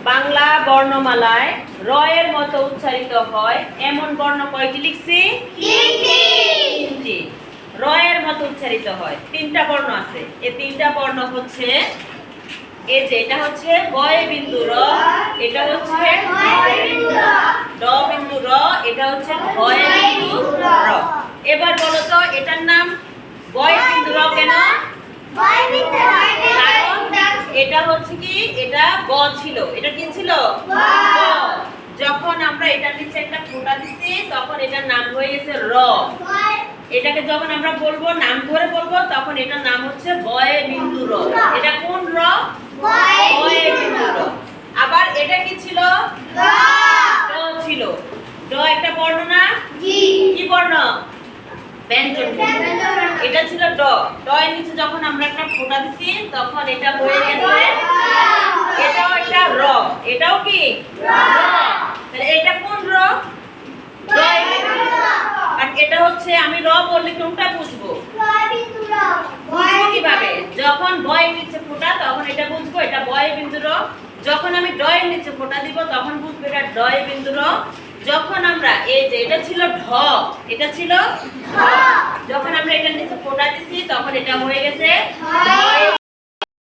বাংলা বর্ণমালায় র এর মতো উচ্চারিত হয় এমন বর্ণ কয়টি লিখছি? তিনটি। র এর মতো উচ্চারিত হয় তিনটা বর্ণ আছে। এই তিনটা বর্ণ হচ্ছে এই যে এটা হচ্ছে বয় বিন্দু র, এটা হচ্ছে ড বিন্দু র, এটা হচ্ছে ভয় বিন্দু র। এবার বলো তো এটার নাম বয় বিন্দু র কেন? কারণ এটা হচ্ছে কি এটা গ ছিল। এটা কি ছিল? গ। যখন আমরা এটার নিচে একটা ফোঁটা দিচ্ছি তখন এটার নাম হয়ে গেছে র। এটাকে যখন আমরা বলবো নাম ধরে বলবো তখন এটার নাম হচ্ছে বয় বিন্দু র। এটা কোন র? বয় বিন্দু র। আবার এটা কি ছিল? ড ছিল। ড একটা বর্ণ না? কি বর্ণ? ব্যঞ্জন বর্ণ। এটা ছিল ড। ড এর নিচে যখন আমরা একটা ফোঁটা দিছি তখন এটা হয়ে গেছে এটাও একটা র। এটাও কি র? তাহলে এটা কোন র? বয় বিন্দু র। আর এটা হচ্ছে আমি র বললে কোনটা বুঝবো? বুঝবো কিভাবে? যখন বয় নিচে ফোঁটা তখন এটা বুঝবো এটা বয় বিন্দু র। যখন আমি ড এর নিচে ফোঁটা দিব তখন বুঝবো এটা ডয় বিন্দু র। যখন আমরা এই যে এটা ছিল ঢ, এটা ছিল ঢ, যখন আমরা এটার নিচে ফোঁটা দিছি তখন এটা হয়ে গেছে ঢয়